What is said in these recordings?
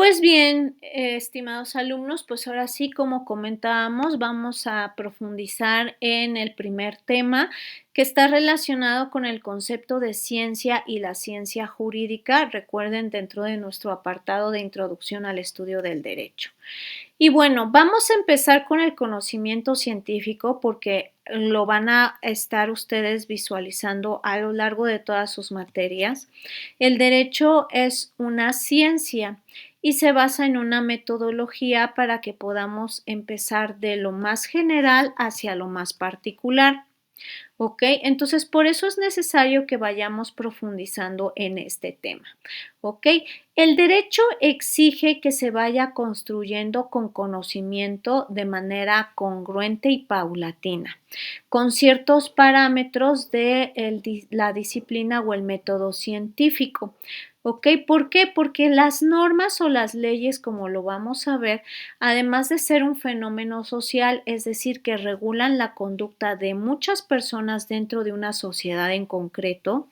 Pues bien, estimados alumnos, pues ahora sí, como comentábamos, vamos a profundizar en el primer tema que está relacionado con el concepto de ciencia y la ciencia jurídica. Recuerden, dentro de nuestro apartado de introducción al estudio del derecho. Y bueno, vamos a empezar con el conocimiento científico porque lo van a estar ustedes visualizando a lo largo de todas sus materias. El derecho es una ciencia y se basa en una metodología para que podamos empezar de lo más general hacia lo más particular. ¿Ok? Entonces, por eso es necesario que vayamos profundizando en este tema. ¿Ok? El derecho exige que se vaya construyendo con conocimiento de manera congruente y paulatina, con ciertos parámetros de la disciplina o el método científico. ¿Ok? ¿Por qué? Porque las normas o las leyes, como lo vamos a ver, además de ser un fenómeno social, es decir, que regulan la conducta de muchas personas dentro de una sociedad en concreto,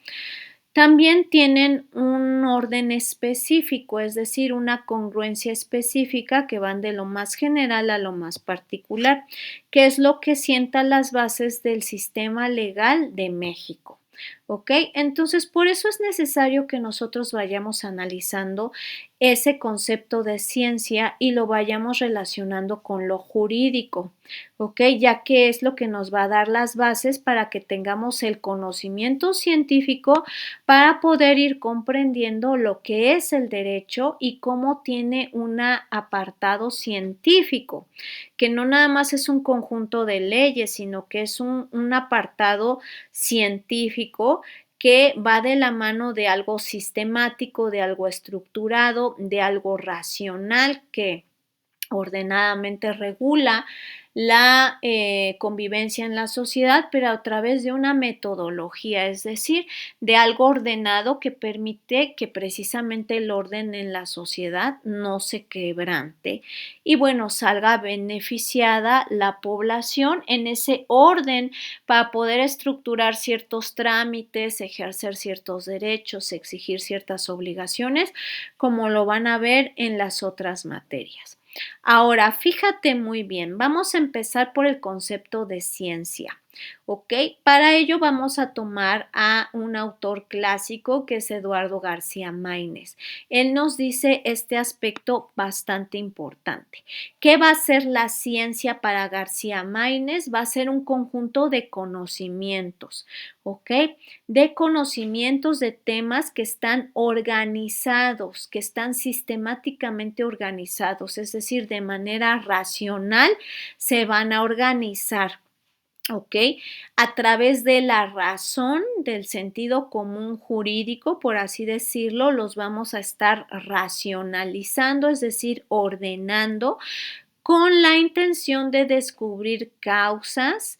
también tienen un orden específico, es decir, una congruencia específica que van de lo más general a lo más particular, que es lo que sienta las bases del sistema legal de México. ¿Ok? Entonces, por eso es necesario que nosotros vayamos analizando ese concepto de ciencia y lo vayamos relacionando con lo jurídico, ¿ok? Ya que es lo que nos va a dar las bases para que tengamos el conocimiento científico para poder ir comprendiendo lo que es el derecho y cómo tiene un apartado científico, que no nada más es un conjunto de leyes, sino que es un apartado científico que va de la mano de algo sistemático, de algo estructurado, de algo racional que ordenadamente regula la convivencia en la sociedad, pero a través de una metodología, es decir, de algo ordenado que permite que precisamente el orden en la sociedad no se quebrante y bueno, salga beneficiada la población en ese orden para poder estructurar ciertos trámites, ejercer ciertos derechos, exigir ciertas obligaciones, como lo van a ver en las otras materias. Ahora, fíjate muy bien, vamos a empezar por el concepto de ciencia, ¿ok? Para ello vamos a tomar a un autor clásico que es Eduardo García Maínez. Él nos dice este aspecto bastante importante. ¿Qué va a ser la ciencia para García Maínez? Va a ser un conjunto de conocimientos, ¿ok? De conocimientos de temas que están organizados, que están sistemáticamente organizados, es decir, de manera racional se van a organizar. ¿Ok? A través de la razón, del sentido común jurídico, por así decirlo, los vamos a estar racionalizando, es decir, ordenando, con la intención de descubrir causas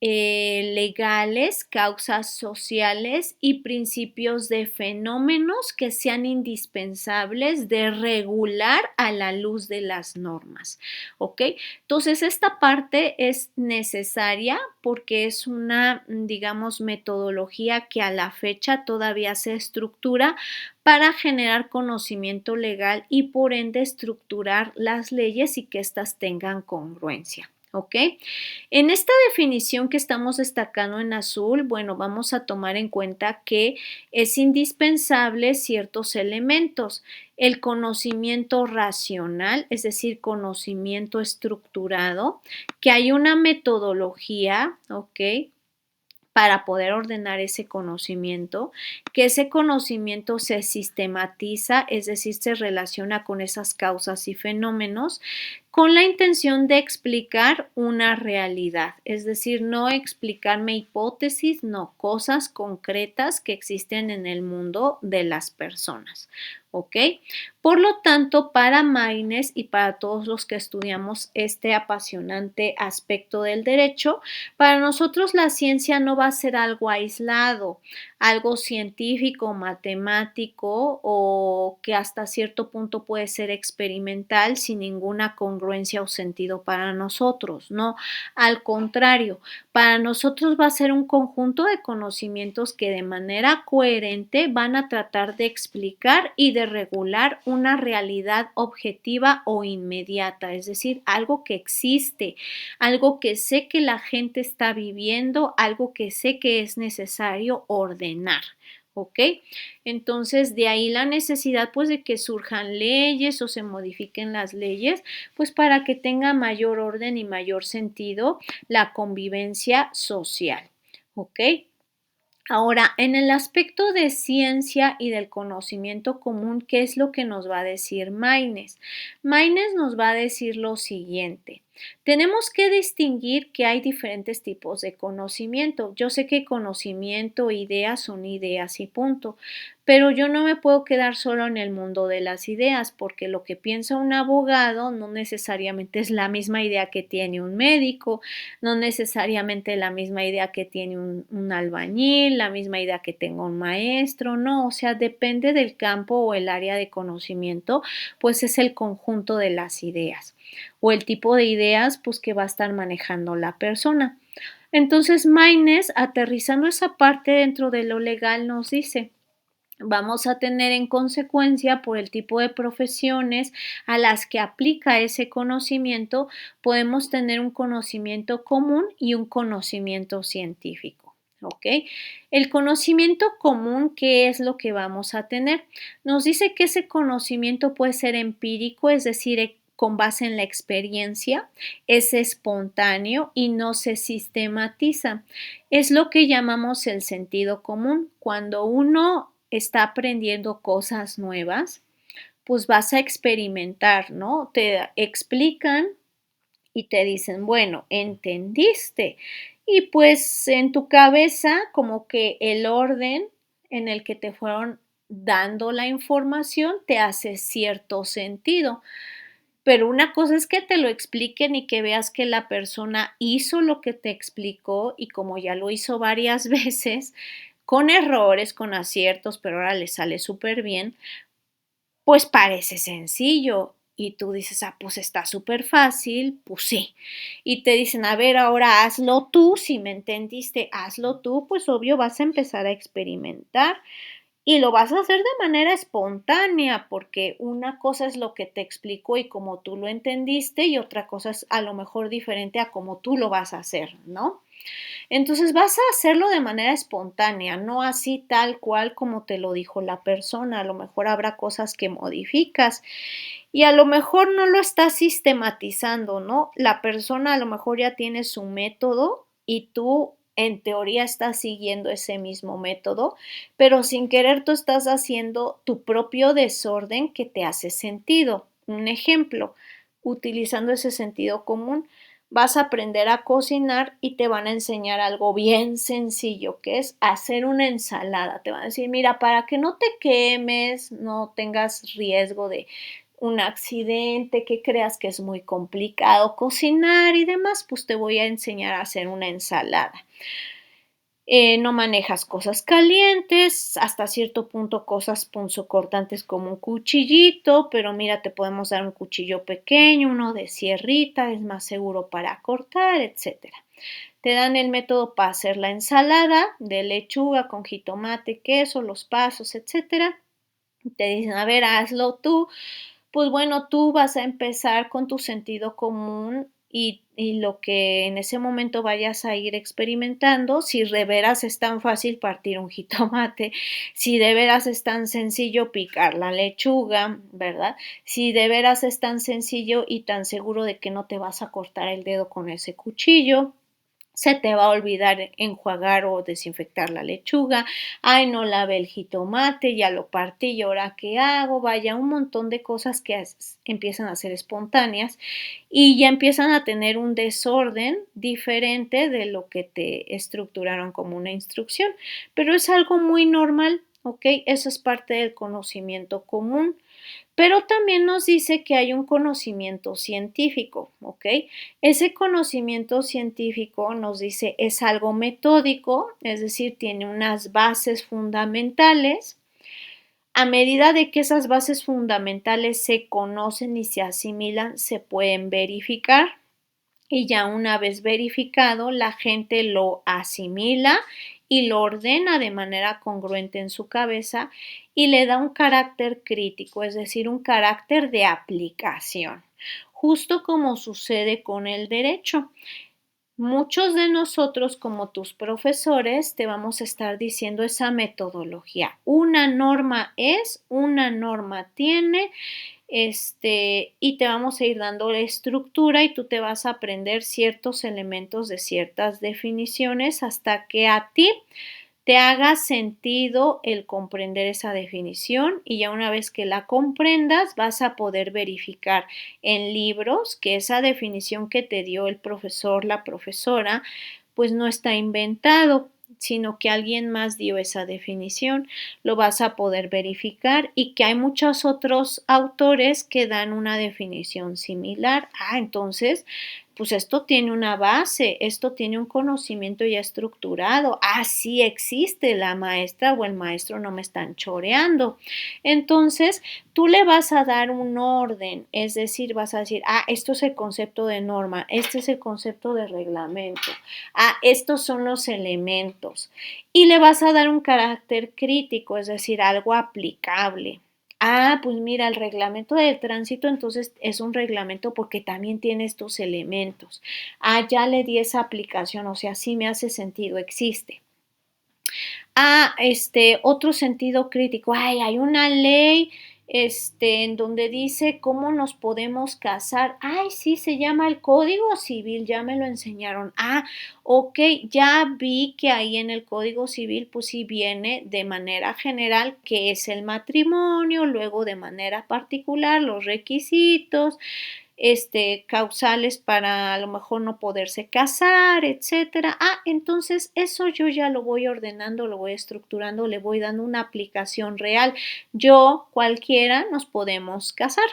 legales, causas sociales y principios de fenómenos que sean indispensables de regular a la luz de las normas. ¿Ok? Entonces, esta parte es necesaria porque es una, digamos, metodología que a la fecha todavía se estructura para generar conocimiento legal y por ende estructurar las leyes y que éstas tengan congruencia. ¿Ok? En esta definición que estamos destacando en azul, bueno, vamos a tomar en cuenta que es indispensable ciertos elementos. El conocimiento racional, es decir, conocimiento estructurado, que hay una metodología, ¿ok? Para poder ordenar ese conocimiento, que ese conocimiento se sistematiza, es decir, se relaciona con esas causas y fenómenos, con la intención de explicar una realidad, es decir, no explicarme hipótesis, no, cosas concretas que existen en el mundo de las personas. ¿Ok? Por lo tanto, para Maínez y para todos los que estudiamos este apasionante aspecto del derecho, para nosotros la ciencia no va a ser algo aislado, algo científico, matemático o que hasta cierto punto puede ser experimental sin ninguna congruencia congruencia o sentido para nosotros, no, al contrario, para nosotros va a ser un conjunto de conocimientos que de manera coherente van a tratar de explicar y de regular una realidad objetiva o inmediata, es decir, algo que existe, algo que sé que la gente está viviendo, algo que sé que es necesario ordenar. ¿Ok? Entonces, de ahí la necesidad, pues, de que surjan leyes o se modifiquen las leyes, pues, para que tenga mayor orden y mayor sentido la convivencia social. ¿Ok? Ahora, en el aspecto de ciencia y del conocimiento común, ¿qué es lo que nos va a decir Maynes? Maynes nos va a decir lo siguiente. Tenemos que distinguir que hay diferentes tipos de conocimiento. Yo sé que conocimiento, ideas son ideas y punto, pero yo no me puedo quedar solo en el mundo de las ideas, porque lo que piensa un abogado no necesariamente es la misma idea que tiene un médico, no necesariamente la misma idea que tiene un albañil, la misma idea que tenga un maestro, no, o sea, depende del campo o el área de conocimiento, pues es el conjunto de las ideas o el tipo de ideas pues que va a estar manejando la persona. Entonces, Maynes, aterrizando esa parte dentro de lo legal, nos dice, vamos a tener en consecuencia por el tipo de profesiones a las que aplica ese conocimiento, podemos tener un conocimiento común y un conocimiento científico. ¿Ok? El conocimiento común, ¿qué es lo que vamos a tener? Nos dice que ese conocimiento puede ser empírico, es decir, con base en la experiencia, es espontáneo y no se sistematiza. Es lo que llamamos el sentido común. Cuando uno está aprendiendo cosas nuevas, pues vas a experimentar, ¿no? Te explican y te dicen, bueno, entendiste. Y pues en tu cabeza como que el orden en el que te fueron dando la información te hace cierto sentido. Pero una cosa es que te lo expliquen y que veas que la persona hizo lo que te explicó y como ya lo hizo varias veces, con errores, con aciertos, pero ahora le sale súper bien, pues parece sencillo. Y tú dices, ah, pues está súper fácil, pues sí. Y te dicen, a ver, ahora hazlo tú, si me entendiste, hazlo tú, pues obvio vas a empezar a experimentar. Y lo vas a hacer de manera espontánea, porque una cosa es lo que te explicó y como tú lo entendiste, y otra cosa es a lo mejor diferente a como tú lo vas a hacer, ¿no? Entonces vas a hacerlo de manera espontánea, no así tal cual como te lo dijo la persona. A lo mejor habrá cosas que modificas y a lo mejor no lo estás sistematizando, ¿no? La persona a lo mejor ya tiene su método y tú en teoría estás siguiendo ese mismo método, pero sin querer tú estás haciendo tu propio desorden que te hace sentido. Un ejemplo, utilizando ese sentido común, vas a aprender a cocinar y te van a enseñar algo bien sencillo, que es hacer una ensalada. Te van a decir, mira, para que no te quemes, no tengas riesgo de un accidente, que creas que es muy complicado cocinar y demás, pues te voy a enseñar a hacer una ensalada. No manejas cosas calientes, hasta cierto punto cosas punzocortantes como un cuchillito, pero mira, te podemos dar un cuchillo pequeño, uno de sierrita, es más seguro para cortar, etcétera. Te dan el método para hacer la ensalada de lechuga con jitomate, queso, los pasos, etcétera. Te dicen, a ver, hazlo tú. Pues bueno, tú vas a empezar con tu sentido común y lo que en ese momento vayas a ir experimentando, si de veras es tan fácil partir un jitomate, si de veras es tan sencillo picar la lechuga, ¿verdad? Si de veras es tan sencillo y tan seguro de que no te vas a cortar el dedo con ese cuchillo. Se te va a olvidar enjuagar o desinfectar la lechuga. Ay, no lavé el jitomate, ya lo partí, ¿y ahora qué hago? Vaya, un montón de cosas que empiezan a ser espontáneas y ya empiezan a tener un desorden diferente de lo que te estructuraron como una instrucción. Pero es algo muy normal, ¿ok? Eso es parte del conocimiento común. Pero también nos dice que hay un conocimiento científico, ¿ok? Ese conocimiento científico nos dice es algo metódico, es decir, tiene unas bases fundamentales, A medida de que esas bases fundamentales se conocen y se asimilan, se pueden verificar. Y ya una vez verificado, la gente lo asimila y lo ordena de manera congruente en su cabeza y le da un carácter crítico, es decir, un carácter de aplicación, justo como sucede con el derecho. Muchos de nosotros, como tus profesores, te vamos a estar diciendo esa metodología. Una norma es, una norma tiene, y te vamos a ir dando la estructura y tú te vas a aprender ciertos elementos de ciertas definiciones hasta que a ti te haga sentido el comprender esa definición y ya una vez que la comprendas vas a poder verificar en libros que esa definición que te dio el profesor, la profesora, pues no está inventado, sino que alguien más dio esa definición, lo vas a poder verificar y que hay muchos otros autores que dan una definición similar. Entonces, pues esto tiene una base, esto tiene un conocimiento ya estructurado. Sí existe, la maestra o el maestro no me están choreando. Entonces, tú le vas a dar un orden, es decir, vas a decir, esto es el concepto de norma, este es el concepto de reglamento, estos son los elementos. Y le vas a dar un carácter crítico, es decir, algo aplicable. Pues mira, el reglamento del tránsito entonces es un reglamento porque también tiene estos elementos. Ya le di esa aplicación, o sea, sí me hace sentido, existe. Otro sentido crítico. Hay una ley, en donde dice cómo nos podemos casar. Sí, se llama el Código Civil, ya me lo enseñaron. Ok, ya vi que ahí en el Código Civil, pues sí viene de manera general qué es el matrimonio, luego de manera particular los requisitos, causales para a lo mejor no poderse casar, etcétera. Entonces eso yo ya lo voy ordenando, lo voy estructurando, le voy dando una aplicación real. Yo, cualquiera, nos podemos casar.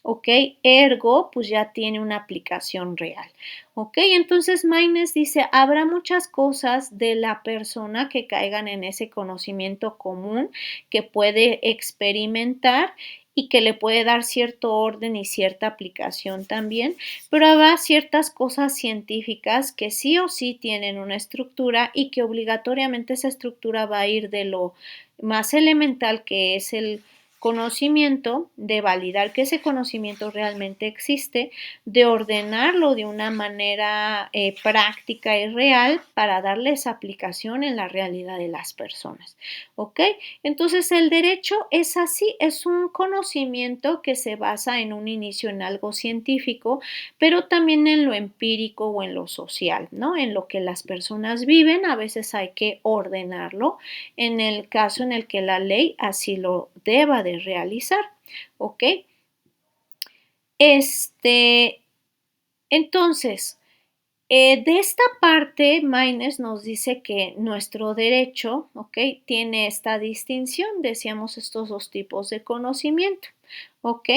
¿Ok? Ergo, pues ya tiene una aplicación real. ¿Ok? Entonces Maynes dice, habrá muchas cosas de la persona que caigan en ese conocimiento común que puede experimentar y que le puede dar cierto orden y cierta aplicación también, pero habrá ciertas cosas científicas que sí o sí tienen una estructura y que obligatoriamente esa estructura va a ir de lo más elemental que es el conocimiento, de validar que ese conocimiento realmente existe, de ordenarlo de una manera práctica y real para darle esa aplicación en la realidad de las personas. ¿Ok? Entonces el derecho es así, es un conocimiento que se basa en un inicio en algo científico, pero también en lo empírico o en lo social, ¿no? En lo que las personas viven, a veces hay que ordenarlo en el caso en el que la ley así lo deba de realizar, ¿ok? Entonces, de esta parte, Maynes nos dice que nuestro derecho, ¿ok? Tiene esta distinción, decíamos estos dos tipos de conocimiento, ¿ok?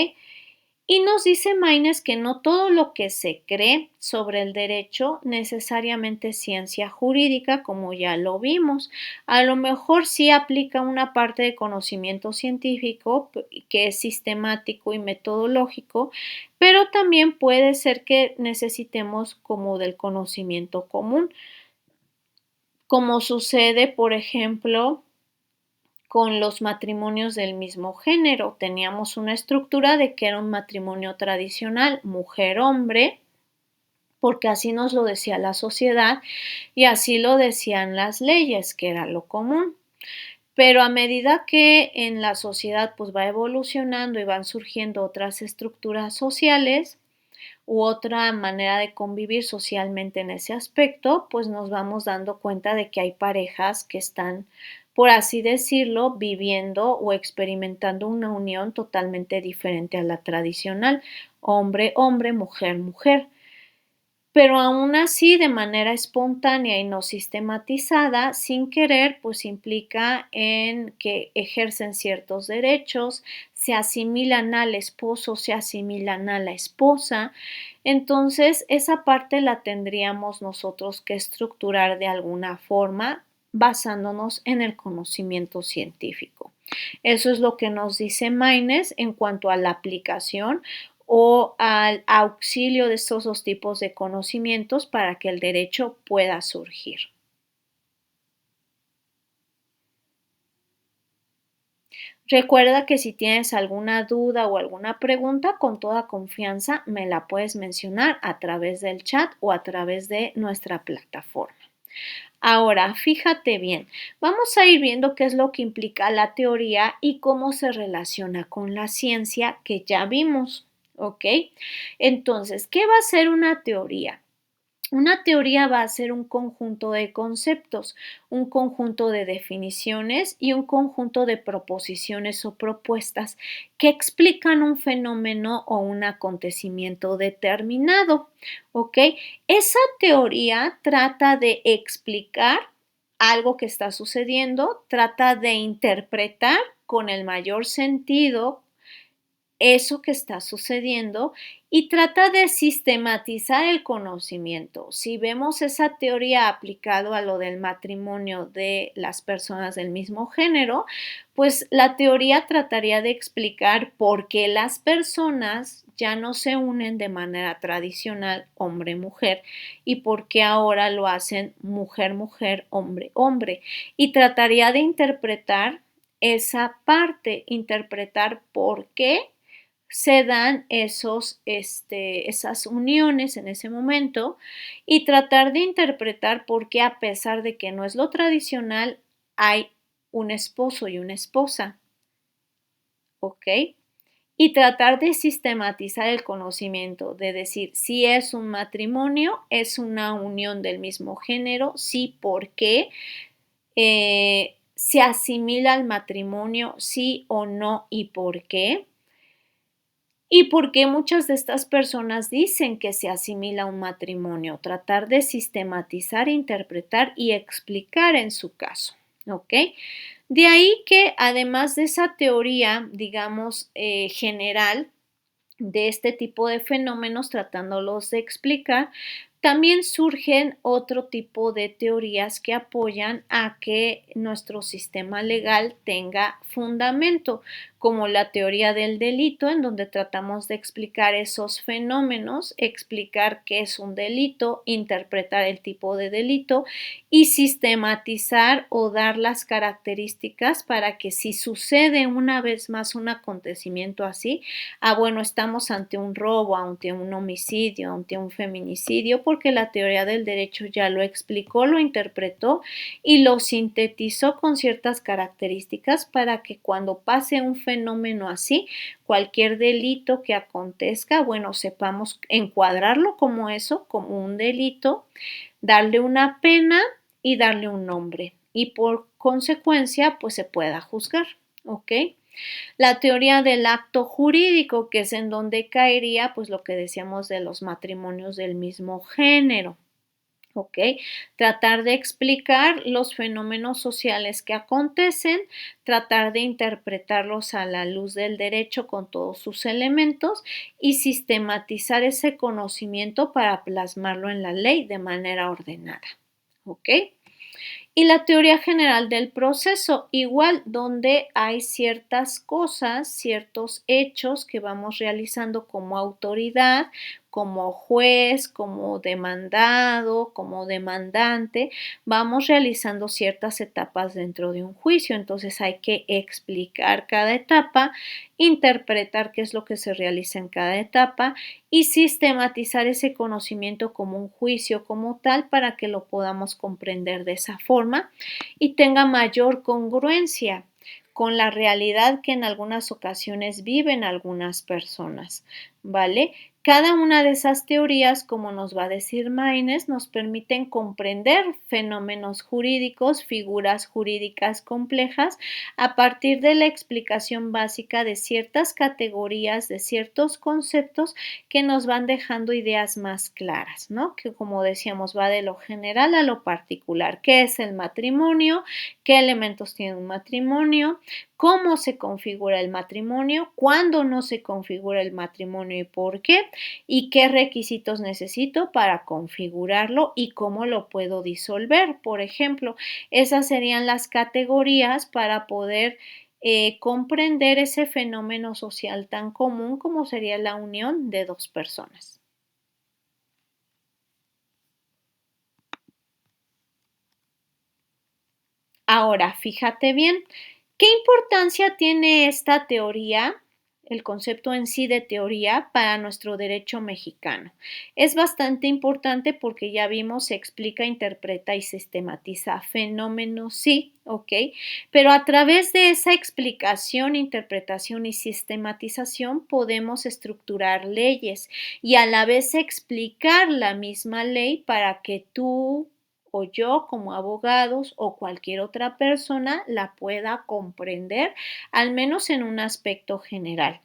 Y nos dice Maynes que no todo lo que se cree sobre el derecho necesariamente es ciencia jurídica, como ya lo vimos. A lo mejor sí aplica una parte de conocimiento científico que es sistemático y metodológico, pero también puede ser que necesitemos como del conocimiento común, como sucede, por ejemplo, con los matrimonios del mismo género. Teníamos una estructura de que era un matrimonio tradicional, mujer-hombre, porque así nos lo decía la sociedad y así lo decían las leyes, que era lo común. Pero a medida que en la sociedad pues va evolucionando y van surgiendo otras estructuras sociales u otra manera de convivir socialmente en ese aspecto, pues nos vamos dando cuenta de que hay parejas que están, por así decirlo, viviendo o experimentando una unión totalmente diferente a la tradicional, hombre-hombre, mujer-mujer. Pero aún así, de manera espontánea y no sistematizada, sin querer, pues implica en que ejercen ciertos derechos, se asimilan al esposo, se asimilan a la esposa. Entonces, esa parte la tendríamos nosotros que estructurar de alguna forma basándonos en el conocimiento científico. Eso es lo que nos dice Maynes en cuanto a la aplicación o al auxilio de estos dos tipos de conocimientos para que el derecho pueda surgir. Recuerda que si tienes alguna duda o alguna pregunta, con toda confianza me la puedes mencionar a través del chat o a través de nuestra plataforma. Ahora, fíjate bien, vamos a ir viendo qué es lo que implica la teoría y cómo se relaciona con la ciencia que ya vimos, ¿ok? Entonces, ¿qué va a ser una teoría? Una teoría va a ser un conjunto de conceptos, un conjunto de definiciones y un conjunto de proposiciones o propuestas que explican un fenómeno o un acontecimiento determinado, ¿ok? Esa teoría trata de explicar algo que está sucediendo, trata de interpretar con el mayor sentido eso que está sucediendo y trata de sistematizar el conocimiento. Si vemos esa teoría aplicado a lo del matrimonio de las personas del mismo género, pues la teoría trataría de explicar por qué las personas ya no se unen de manera tradicional hombre-mujer y por qué ahora lo hacen mujer-mujer, hombre-hombre. Y trataría de interpretar esa parte, interpretar por qué se dan esas uniones en ese momento y tratar de interpretar por qué a pesar de que no es lo tradicional, hay un esposo y una esposa, ¿ok? Y tratar de sistematizar el conocimiento, de decir si es un matrimonio, es una unión del mismo género, sí, ¿por qué? ¿Se asimila al matrimonio, sí o no y por qué? ¿Y por qué muchas de estas personas dicen que se asimila a un matrimonio? Tratar de sistematizar, interpretar y explicar en su caso, ¿ok? De ahí que además de esa teoría, digamos, general, de este tipo de fenómenos, tratándolos de explicar, también surgen otro tipo de teorías que apoyan a que nuestro sistema legal tenga fundamento, como la teoría del delito, en donde tratamos de explicar esos fenómenos, explicar qué es un delito, interpretar el tipo de delito y sistematizar o dar las características para que si sucede una vez más un acontecimiento así, bueno, estamos ante un robo, ante un homicidio, ante un feminicidio, porque la teoría del derecho ya lo explicó, lo interpretó y lo sintetizó con ciertas características para que cuando pase un fenómeno así, cualquier delito que acontezca, bueno, sepamos encuadrarlo como eso, como un delito, darle una pena y darle un nombre. Y por consecuencia, pues se pueda juzgar, ¿ok? La teoría del acto jurídico, que es en donde caería, pues lo que decíamos de los matrimonios del mismo género. ¿Ok? Tratar de explicar los fenómenos sociales que acontecen, tratar de interpretarlos a la luz del derecho con todos sus elementos y sistematizar ese conocimiento para plasmarlo en la ley de manera ordenada. ¿Ok? Y la teoría general del proceso, igual, donde hay ciertas cosas, ciertos hechos que vamos realizando como autoridad, como juez, como demandado, como demandante, vamos realizando ciertas etapas dentro de un juicio. Entonces hay que explicar cada etapa, interpretar qué es lo que se realiza en cada etapa y sistematizar ese conocimiento como un juicio como tal para que lo podamos comprender de esa forma y tenga mayor congruencia con la realidad que en algunas ocasiones viven algunas personas, ¿vale? Cada una de esas teorías, como nos va a decir Maynes, nos permiten comprender fenómenos jurídicos, figuras jurídicas complejas, a partir de la explicación básica de ciertas categorías, de ciertos conceptos que nos van dejando ideas más claras, ¿no? Que como decíamos, va de lo general a lo particular. ¿Qué es el matrimonio? ¿Qué elementos tiene un matrimonio? ¿Cómo se configura el matrimonio? ¿Cuándo no se configura el matrimonio y por qué? ¿Y qué requisitos necesito para configurarlo y cómo lo puedo disolver? Por ejemplo, esas serían las categorías para poder comprender ese fenómeno social tan común como sería la unión de dos personas. Ahora, fíjate bien, ¿qué importancia tiene esta teoría, el concepto en sí de teoría, para nuestro derecho mexicano? Es bastante importante porque ya vimos, se explica, interpreta y sistematiza fenómenos, sí, ¿ok? Pero a través de esa explicación, interpretación y sistematización podemos estructurar leyes y a la vez explicar la misma ley para que tú o yo como abogados o cualquier otra persona la pueda comprender, al menos en un aspecto general,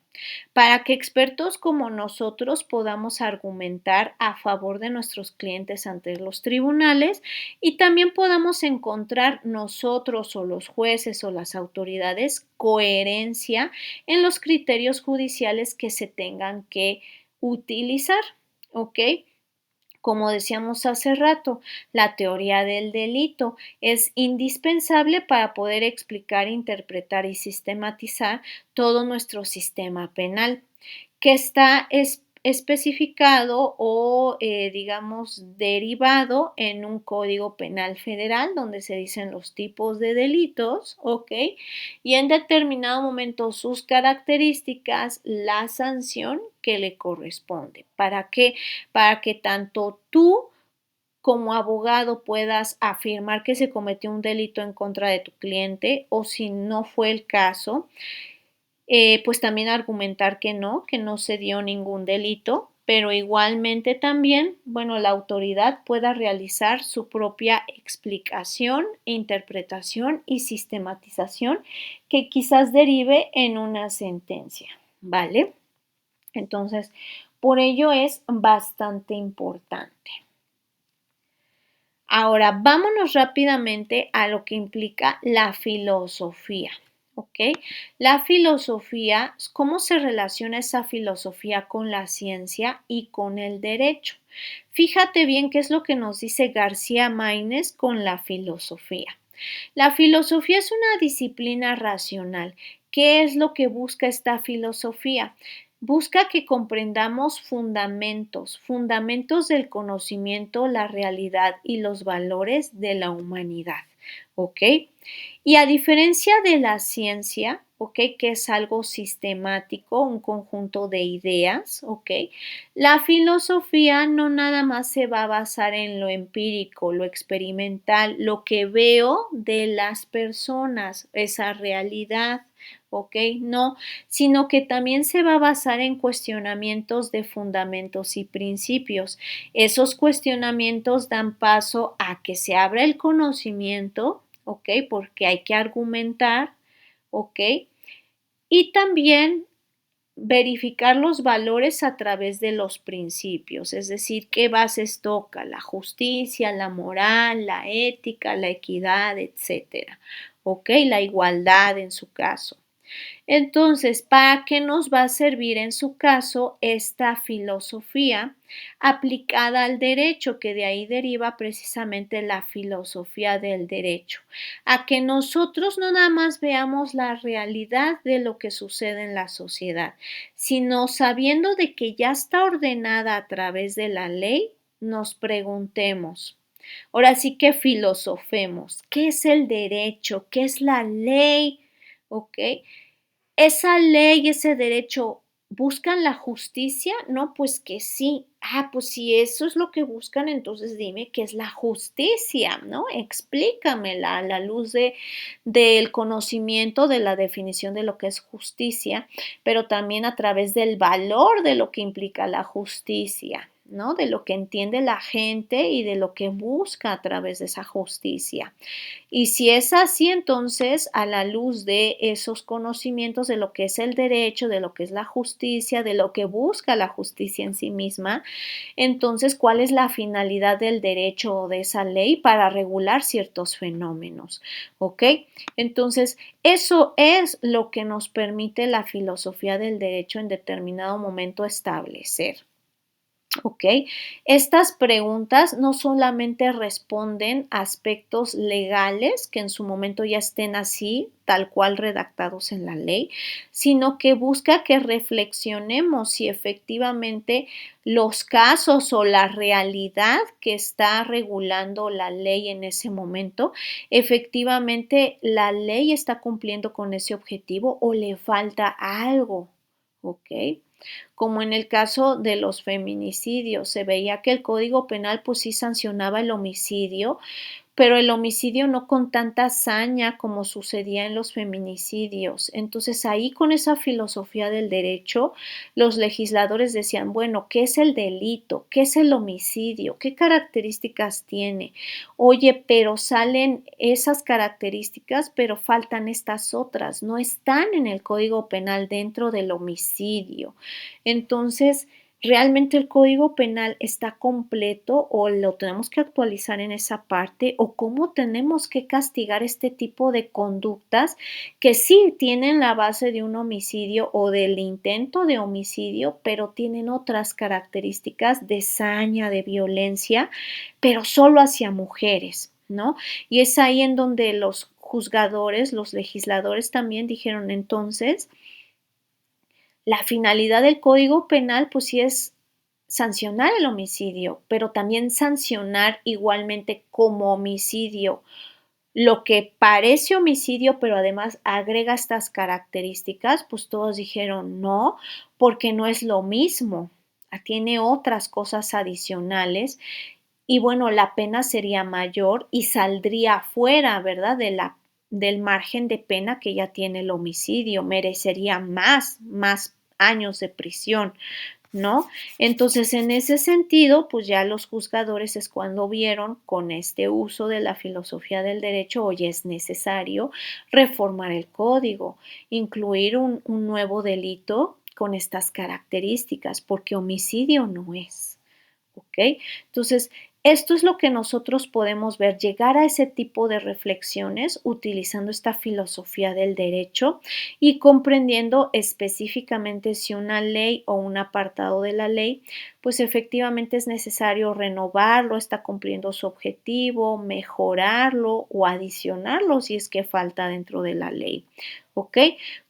para que expertos como nosotros podamos argumentar a favor de nuestros clientes ante los tribunales y también podamos encontrar nosotros o los jueces o las autoridades coherencia en los criterios judiciales que se tengan que utilizar, ¿ok? Como decíamos hace rato, la teoría del delito es indispensable para poder explicar, interpretar y sistematizar todo nuestro sistema penal, que está especificado o, digamos, derivado en un código penal federal donde se dicen los tipos de delitos, ¿ok? Y en determinado momento sus características, la sanción que le corresponde. ¿Para qué? Para que tanto tú como abogado puedas afirmar que se cometió un delito en contra de tu cliente o si no fue el caso, pues también argumentar que no se dio ningún delito, pero igualmente también, bueno, la autoridad pueda realizar su propia explicación, interpretación y sistematización que quizás derive en una sentencia, ¿vale? Entonces, por ello es bastante importante. Ahora, vámonos rápidamente a lo que implica la filosofía, ¿ok? La filosofía, ¿cómo se relaciona esa filosofía con la ciencia y con el derecho? Fíjate bien qué es lo que nos dice García Maínez con la filosofía. La filosofía es una disciplina racional. ¿Qué es lo que busca esta filosofía? Busca que comprendamos fundamentos, fundamentos del conocimiento, la realidad y los valores de la humanidad, ¿ok? Y a diferencia de la ciencia, ¿ok? Que es algo sistemático, un conjunto de ideas, ¿ok? La filosofía no nada más se va a basar en lo empírico, lo experimental, lo que veo de las personas, esa realidad, ¿ok? No, sino que también se va a basar en cuestionamientos de fundamentos y principios. Esos cuestionamientos dan paso a que se abra el conocimiento, ¿ok? Porque hay que argumentar, ¿ok? Y también verificar los valores a través de los principios, es decir, qué bases toca, la justicia, la moral, la ética, la equidad, etcétera, ¿ok? La igualdad en su caso. Entonces, ¿para qué nos va a servir en su caso esta filosofía aplicada al derecho, que de ahí deriva precisamente la filosofía del derecho? A que nosotros no nada más veamos la realidad de lo que sucede en la sociedad, sino sabiendo de que ya está ordenada a través de la ley, nos preguntemos. Ahora sí que filosofemos, ¿qué es el derecho? ¿Qué es la ley? ¿Ok? ¿Esa ley, ese derecho, buscan la justicia? No, pues que sí. Ah, pues si eso es lo que buscan, entonces dime qué es la justicia, ¿no? Explícamela a la luz del conocimiento, de la definición de lo que es justicia, pero también a través del valor de lo que implica la justicia, ¿no? De lo que entiende la gente y de lo que busca a través de esa justicia. Y si es así, entonces, a la luz de esos conocimientos de lo que es el derecho, de lo que es la justicia, de lo que busca la justicia en sí misma, entonces, ¿cuál es la finalidad del derecho o de esa ley para regular ciertos fenómenos? ¿Ok? Entonces, eso es lo que nos permite la filosofía del derecho en determinado momento establecer. ¿Ok? Estas preguntas no solamente responden a aspectos legales que en su momento ya estén así, tal cual redactados en la ley, sino que busca que reflexionemos si efectivamente los casos o la realidad que está regulando la ley en ese momento, efectivamente la ley está cumpliendo con ese objetivo o le falta algo, ¿ok? Como en el caso de los feminicidios, se veía que el Código Penal pues sí sancionaba el homicidio, pero el homicidio no con tanta hazaña como sucedía en los feminicidios. Entonces ahí con esa filosofía del derecho, los legisladores decían, bueno, ¿qué es el delito? ¿Qué es el homicidio? ¿Qué características tiene? Oye, pero salen esas características, pero faltan estas otras, no están en el Código Penal dentro del homicidio. Entonces, ¿realmente el Código Penal está completo o lo tenemos que actualizar en esa parte? ¿O cómo tenemos que castigar este tipo de conductas que sí tienen la base de un homicidio o del intento de homicidio, pero tienen otras características de saña, de violencia, pero solo hacia mujeres, ¿no? Y es ahí en donde los juzgadores, los legisladores también dijeron entonces, la finalidad del Código Penal, pues sí es sancionar el homicidio, pero también sancionar igualmente como homicidio lo que parece homicidio, pero además agrega estas características, pues todos dijeron no, porque no es lo mismo, tiene otras cosas adicionales y bueno, la pena sería mayor y saldría fuera, ¿verdad? Del margen de pena que ya tiene el homicidio, merecería más años de prisión, ¿no? Entonces, en ese sentido, pues ya los juzgadores es cuando vieron con este uso de la filosofía del derecho, hoy es necesario reformar el código, incluir un nuevo delito con estas características, porque homicidio no es. ¿Ok? Entonces, esto es lo que nosotros podemos ver, llegar a ese tipo de reflexiones utilizando esta filosofía del derecho y comprendiendo específicamente si una ley o un apartado de la ley, pues efectivamente es necesario renovarlo, está cumpliendo su objetivo, mejorarlo o adicionarlo si es que falta dentro de la ley. ¿Ok?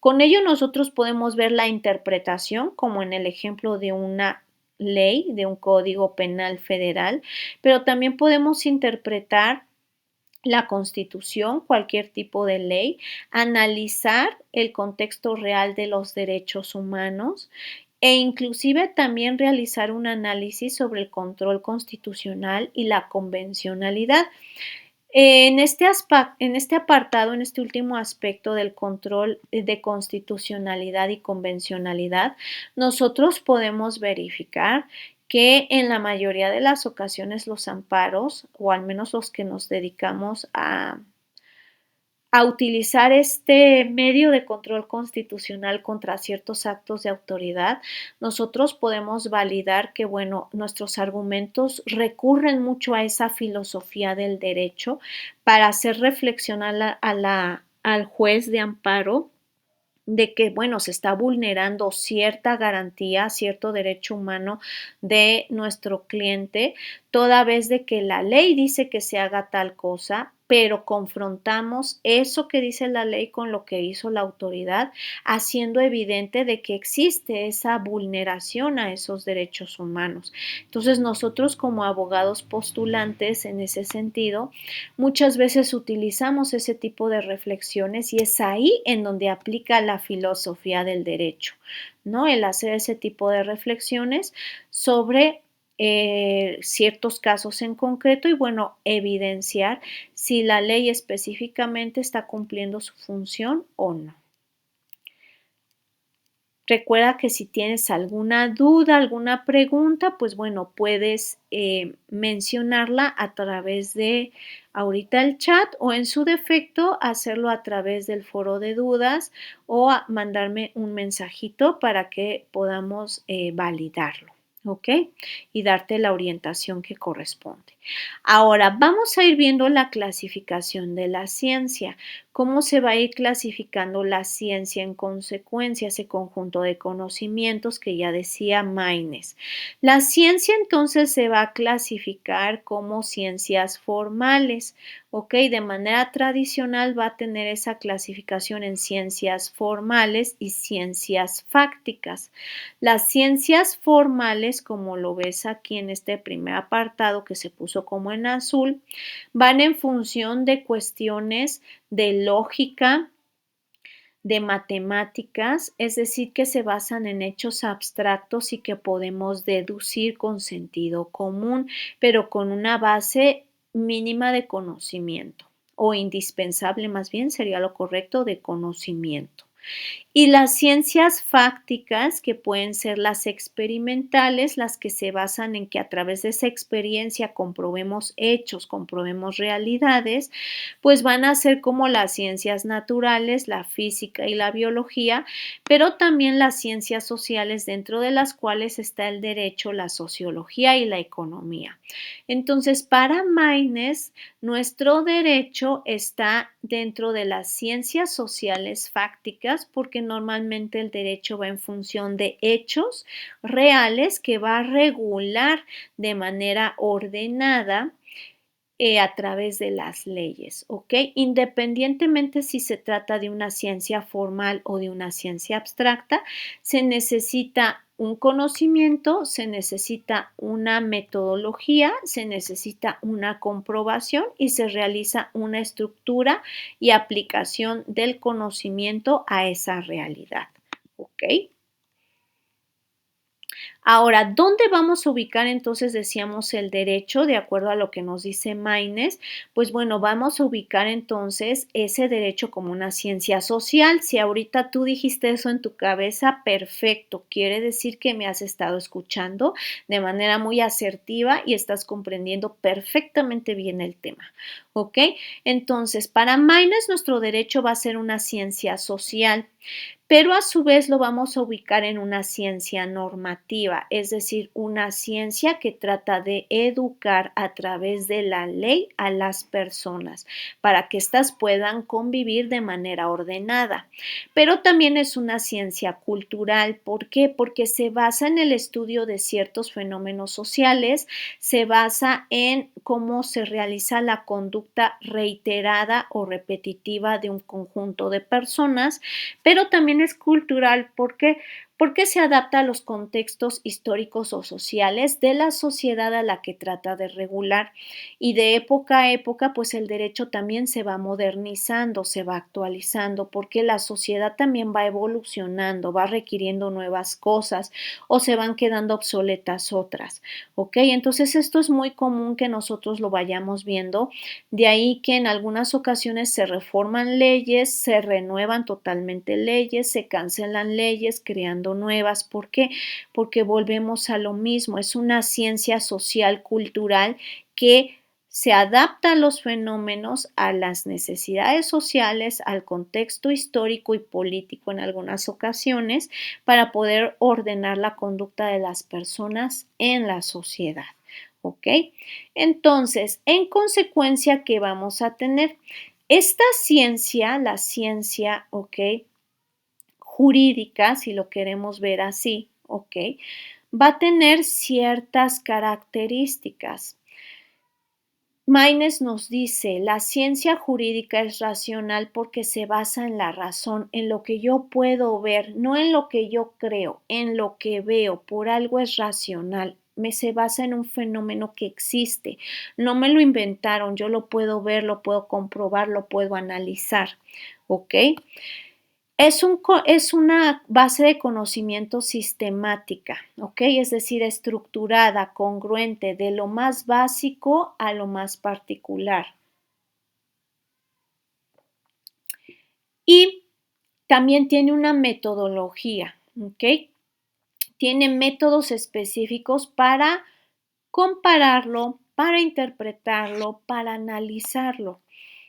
Con ello nosotros podemos ver la interpretación, como en el ejemplo de una ley, de un código penal federal, pero también podemos interpretar la Constitución, cualquier tipo de ley, analizar el contexto real de los derechos humanos e inclusive también realizar un análisis sobre el control constitucional y la convencionalidad. En este apartado, en este último aspecto del control de constitucionalidad y convencionalidad, nosotros podemos verificar que en la mayoría de las ocasiones los amparos, o al menos los que nos dedicamos a utilizar este medio de control constitucional contra ciertos actos de autoridad, nosotros podemos validar que, bueno, nuestros argumentos recurren mucho a esa filosofía del derecho para hacer reflexionar al juez de amparo de que, bueno, se está vulnerando cierta garantía, cierto derecho humano de nuestro cliente, toda vez de que la ley dice que se haga tal cosa, pero confrontamos eso que dice la ley con lo que hizo la autoridad, haciendo evidente de que existe esa vulneración a esos derechos humanos. Entonces, nosotros como abogados postulantes en ese sentido, muchas veces utilizamos ese tipo de reflexiones y es ahí en donde aplica la filosofía del derecho, ¿no? El hacer ese tipo de reflexiones sobre ciertos casos en concreto y, bueno, evidenciar si la ley específicamente está cumpliendo su función o no. Recuerda que si tienes alguna duda, alguna pregunta, pues bueno, puedes mencionarla a través de ahorita el chat o en su defecto hacerlo a través del foro de dudas o mandarme un mensajito para que podamos validarlo, ¿ok? Y darte la orientación que corresponde. Ahora, vamos a ir viendo la clasificación de la ciencia, cómo se va a ir clasificando la ciencia en consecuencia, ese conjunto de conocimientos que ya decía Maines. La ciencia entonces se va a clasificar como ciencias formales, ¿ok? De manera tradicional va a tener esa clasificación en ciencias formales y ciencias fácticas. Las ciencias formales, como lo ves aquí en este primer apartado que se puso como en azul, van en función de cuestiones de lógica, de matemáticas, es decir, que se basan en hechos abstractos y que podemos deducir con sentido común, pero con una base mínima de conocimiento, o indispensable más bien sería lo correcto, de conocimiento. Y las ciencias fácticas, que pueden ser las experimentales, las que se basan en que a través de esa experiencia comprobemos hechos, comprobemos realidades, pues van a ser como las ciencias naturales, la física y la biología, pero también las ciencias sociales, dentro de las cuales está el derecho, la sociología y la economía. Entonces, para Maines, nuestro derecho está dentro de las ciencias sociales fácticas porque normalmente el derecho va en función de hechos reales que va a regular de manera ordenada a través de las leyes, ¿ok? Independientemente si se trata de una ciencia formal o de una ciencia abstracta, se necesita un conocimiento, se necesita una metodología, se necesita una comprobación y se realiza una estructura y aplicación del conocimiento a esa realidad, ¿ok? Ahora, ¿dónde vamos a ubicar entonces, decíamos, el derecho de acuerdo a lo que nos dice Maines? Pues bueno, vamos a ubicar entonces ese derecho como una ciencia social. Si ahorita tú dijiste eso en tu cabeza, perfecto. Quiere decir que me has estado escuchando de manera muy asertiva y estás comprendiendo perfectamente bien el tema, ¿ok? Entonces, para Maines nuestro derecho va a ser una ciencia social, pero a su vez lo vamos a ubicar en una ciencia normativa, es decir, una ciencia que trata de educar a través de la ley a las personas para que éstas puedan convivir de manera ordenada. Pero también es una ciencia cultural. ¿Por qué? Porque se basa en el estudio de ciertos fenómenos sociales, se basa en cómo se realiza la conducta reiterada o repetitiva de un conjunto de personas, pero también es cultural. ¿Por qué? Porque se adapta a los contextos históricos o sociales de la sociedad a la que trata de regular. Y de época a época, pues el derecho también se va modernizando, se va actualizando, porque la sociedad también va evolucionando, va requiriendo nuevas cosas o se van quedando obsoletas otras, ¿ok? Entonces esto es muy común que nosotros lo vayamos viendo, de ahí que en algunas ocasiones se reforman leyes, se renuevan totalmente leyes, se cancelan leyes, creando nuevas. ¿Por qué? Porque volvemos a lo mismo, es una ciencia social cultural que se adapta a los fenómenos, a las necesidades sociales, al contexto histórico y político en algunas ocasiones, para poder ordenar la conducta de las personas en la sociedad. ¿Ok? Entonces, en consecuencia, ¿qué vamos a tener? Esta ciencia, la ciencia, ¿ok? Jurídica, si lo queremos ver así, ¿ok? Va a tener ciertas características. Maines nos dice, la ciencia jurídica es racional porque se basa en la razón, en lo que yo puedo ver, no en lo que yo creo, en lo que veo, por algo es racional. Se basa en un fenómeno que existe, no me lo inventaron, yo lo puedo ver, lo puedo comprobar, lo puedo analizar, ¿ok? Es una base de conocimiento sistemática, ¿ok? Es decir, estructurada, congruente, de lo más básico a lo más particular. Y también tiene una metodología, ¿ok? Tiene métodos específicos para compararlo, para interpretarlo, para analizarlo.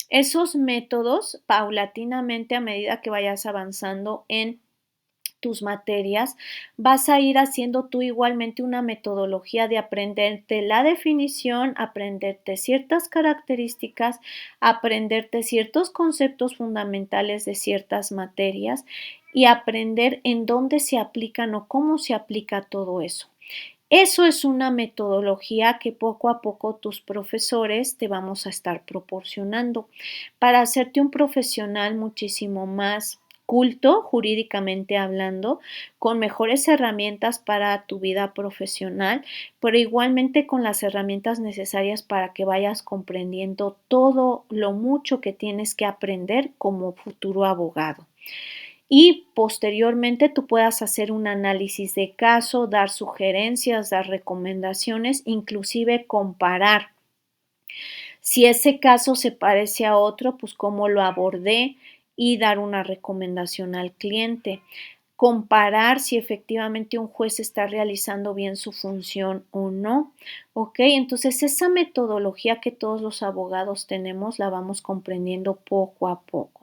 Esos métodos, paulatinamente, a medida que vayas avanzando en tus materias, vas a ir haciendo tú igualmente una metodología de aprenderte la definición, aprenderte ciertas características, aprenderte ciertos conceptos fundamentales de ciertas materias y aprender en dónde se aplican o cómo se aplica todo eso. Eso es una metodología que poco a poco tus profesores te vamos a estar proporcionando para hacerte un profesional muchísimo más culto, jurídicamente hablando, con mejores herramientas para tu vida profesional, pero igualmente con las herramientas necesarias para que vayas comprendiendo todo lo mucho que tienes que aprender como futuro abogado. Y posteriormente tú puedas hacer un análisis de caso, dar sugerencias, dar recomendaciones, inclusive comparar. Si ese caso se parece a otro, pues cómo lo abordé y dar una recomendación al cliente. Comparar si efectivamente un juez está realizando bien su función o no. ¿Ok? Entonces esa metodología que todos los abogados tenemos la vamos comprendiendo poco a poco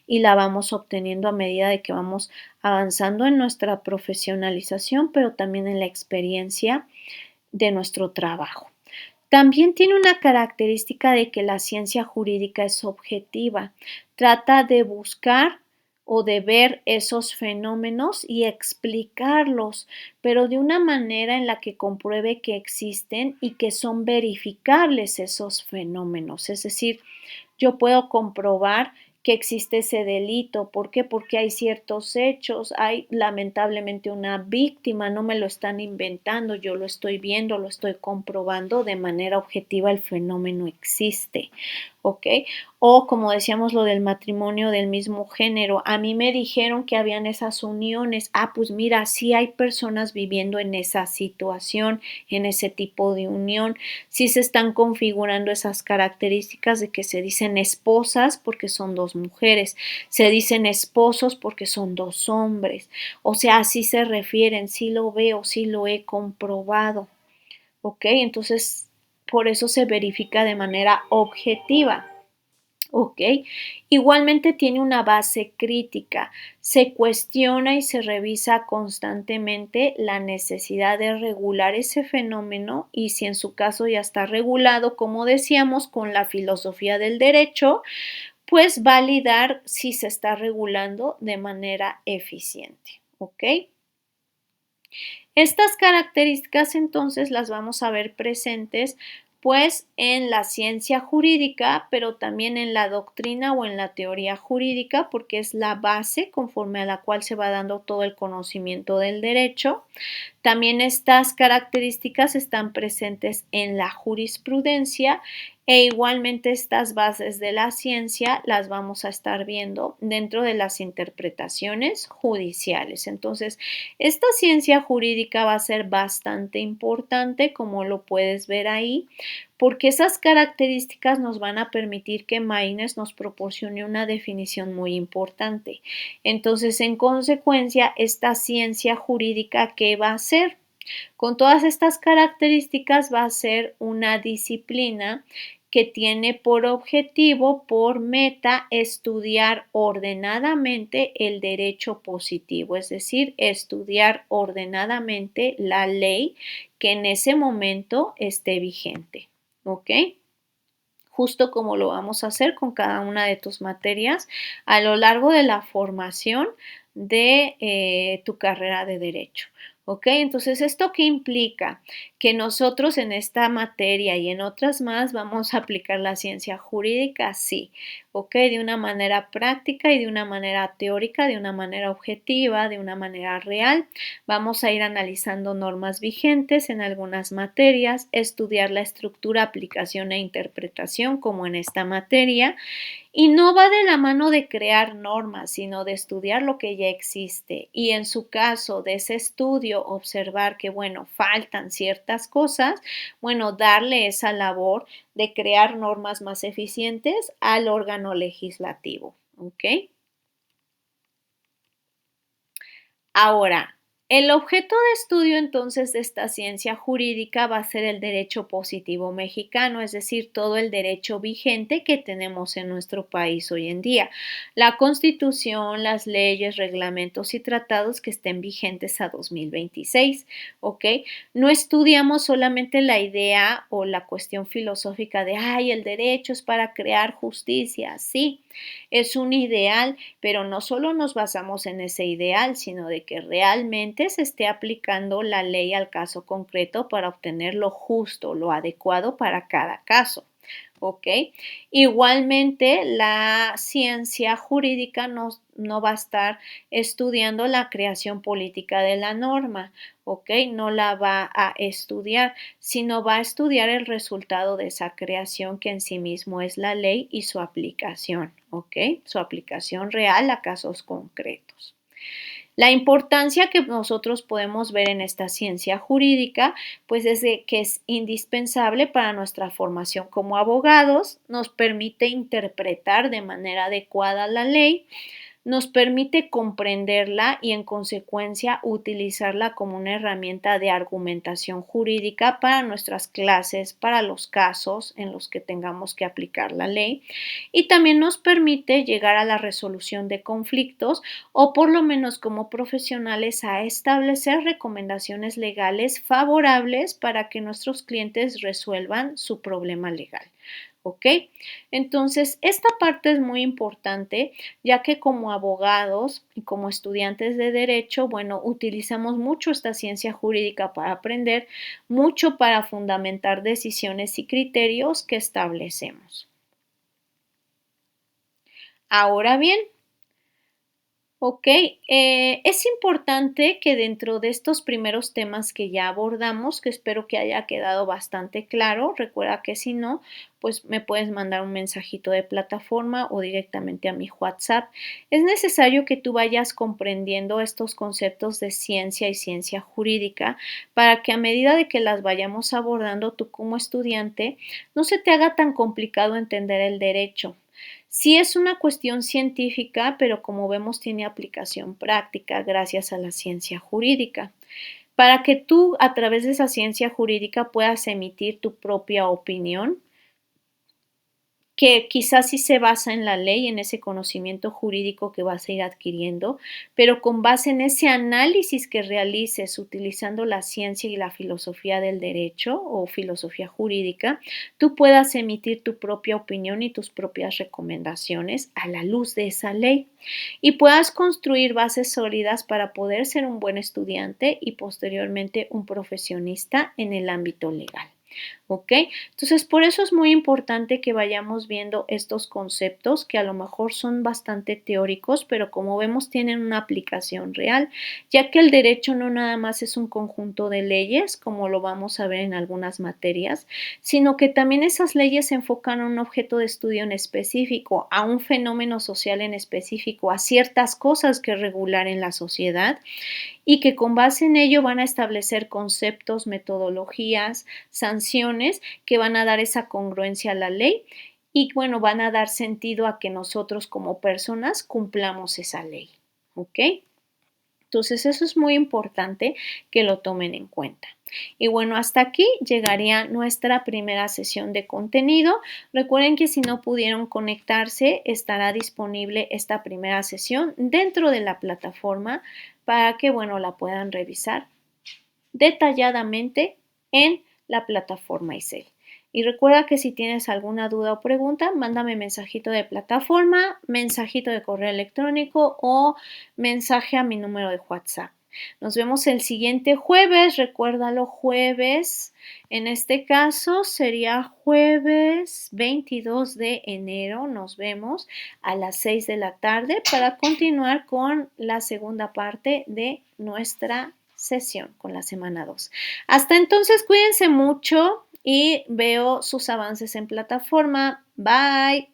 y la vamos obteniendo a medida de que vamos avanzando en nuestra profesionalización, pero también en la experiencia de nuestro trabajo. También tiene una característica de que la ciencia jurídica es objetiva. Trata de buscar o de ver esos fenómenos y explicarlos, pero de una manera en la que compruebe que existen y que son verificables esos fenómenos. Es decir, yo puedo comprobar que existe ese delito. ¿Por qué? Porque hay ciertos hechos, hay lamentablemente una víctima, no me lo están inventando, yo lo estoy viendo, lo estoy comprobando de manera objetiva, el fenómeno existe. ¿Ok? O como decíamos lo del matrimonio del mismo género, a mí me dijeron que habían esas uniones, pues mira, sí hay personas viviendo en esa situación, en ese tipo de unión, sí se están configurando esas características de que se dicen esposas porque son dos mujeres, se dicen esposos porque son dos hombres, o sea, así se refieren, sí lo veo, sí lo he comprobado. ¿Ok? Entonces, por eso se verifica de manera objetiva. ¿Ok? Igualmente tiene una base crítica, se cuestiona y se revisa constantemente la necesidad de regular ese fenómeno y si en su caso ya está regulado, como decíamos, con la filosofía del derecho, pues validar si se está regulando de manera eficiente. ¿Ok? Estas características entonces las vamos a ver presentes pues en la ciencia jurídica, pero también en la doctrina o en la teoría jurídica, porque es la base conforme a la cual se va dando todo el conocimiento del derecho. También estas características están presentes en la jurisprudencia e igualmente estas bases de la ciencia las vamos a estar viendo dentro de las interpretaciones judiciales. Entonces, esta ciencia jurídica va a ser bastante importante, como lo puedes ver ahí, porque esas características nos van a permitir que Maynes nos proporcione una definición muy importante. Entonces, en consecuencia, esta ciencia jurídica, ¿qué va a ser? Con todas estas características va a ser una disciplina que tiene por objetivo, por meta, estudiar ordenadamente el derecho positivo, es decir, estudiar ordenadamente la ley que en ese momento esté vigente. ¿Ok? Justo como lo vamos a hacer con cada una de tus materias a lo largo de la formación de tu carrera de derecho. ¿Ok? Entonces, ¿esto qué implica? Que nosotros en esta materia y en otras más vamos a aplicar la ciencia jurídica, sí, ¿ok? De una manera práctica y de una manera teórica, de una manera objetiva, de una manera real. Vamos a ir analizando normas vigentes en algunas materias, estudiar la estructura, aplicación e interpretación como en esta materia. Y no va de la mano de crear normas, sino de estudiar lo que ya existe. Y en su caso de ese estudio, observar que, bueno, faltan ciertas cosas, bueno, darle esa labor de crear normas más eficientes al órgano legislativo. ¿Ok? Ahora, El objeto de estudio entonces de esta ciencia jurídica va a ser el derecho positivo mexicano, es decir, todo el derecho vigente que tenemos en nuestro país hoy en día. La Constitución, las leyes, reglamentos y tratados que estén vigentes a 2026, ¿ok? No estudiamos solamente la idea o la cuestión filosófica de, ay, el derecho es para crear justicia, sí, es un ideal, pero no solo nos basamos en ese ideal, sino de que realmente se esté aplicando la ley al caso concreto para obtener lo justo, lo adecuado para cada caso. ¿Ok? Igualmente, la ciencia jurídica no va a estar estudiando la creación política de la norma, ¿ok? No la va a estudiar, sino va a estudiar el resultado de esa creación que en sí mismo es la ley y su aplicación, ¿ok? Su aplicación real a casos concretos. La importancia que nosotros podemos ver en esta ciencia jurídica, pues es de que es indispensable para nuestra formación como abogados, nos permite interpretar de manera adecuada la ley, nos permite comprenderla y en consecuencia utilizarla como una herramienta de argumentación jurídica para nuestras clases, para los casos en los que tengamos que aplicar la ley y también nos permite llegar a la resolución de conflictos o por lo menos como profesionales a establecer recomendaciones legales favorables para que nuestros clientes resuelvan su problema legal. ¿Ok? Entonces, esta parte es muy importante, ya que como abogados y como estudiantes de derecho, bueno, utilizamos mucho esta ciencia jurídica para aprender, mucho para fundamentar decisiones y criterios que establecemos. Ahora bien, ok, es importante que dentro de estos primeros temas que ya abordamos, que espero que haya quedado bastante claro, recuerda que si no, pues me puedes mandar un mensajito de plataforma o directamente a mi WhatsApp. Es necesario que tú vayas comprendiendo estos conceptos de ciencia y ciencia jurídica para que a medida de que las vayamos abordando tú como estudiante, no se te haga tan complicado entender el derecho. Sí es una cuestión científica, pero como vemos tiene aplicación práctica gracias a la ciencia jurídica. Para que tú a través de esa ciencia jurídica puedas emitir tu propia opinión, que quizás sí se basa en la ley, en ese conocimiento jurídico que vas a ir adquiriendo, pero con base en ese análisis que realices utilizando la ciencia y la filosofía del derecho o filosofía jurídica, tú puedas emitir tu propia opinión y tus propias recomendaciones a la luz de esa ley y puedas construir bases sólidas para poder ser un buen estudiante y posteriormente un profesionista en el ámbito legal. ¿Ok? Entonces, por eso es muy importante que vayamos viendo estos conceptos que a lo mejor son bastante teóricos, pero como vemos tienen una aplicación real, ya que el derecho no nada más es un conjunto de leyes, como lo vamos a ver en algunas materias, sino que también esas leyes se enfocan a un objeto de estudio en específico, a un fenómeno social en específico, a ciertas cosas que regular en la sociedad y que con base en ello van a establecer conceptos, metodologías, sanciones que van a dar esa congruencia a la ley y bueno, van a dar sentido a que nosotros como personas cumplamos esa ley. ¿Ok? Entonces, eso es muy importante que lo tomen en cuenta. Y bueno, hasta aquí llegaría nuestra primera sesión de contenido. Recuerden que si no pudieron conectarse, estará disponible esta primera sesión dentro de la plataforma para que, bueno, la puedan revisar detalladamente en la plataforma ICEL. Y recuerda que si tienes alguna duda o pregunta, mándame mensajito de plataforma, mensajito de correo electrónico o mensaje a mi número de WhatsApp. Nos vemos el siguiente jueves, recuérdalo, jueves. En este caso sería jueves 22 de enero. Nos vemos a las 6 de la tarde para continuar con la segunda parte de nuestra sesión con la semana 2. Hasta entonces, cuídense mucho y veo sus avances en plataforma. Bye.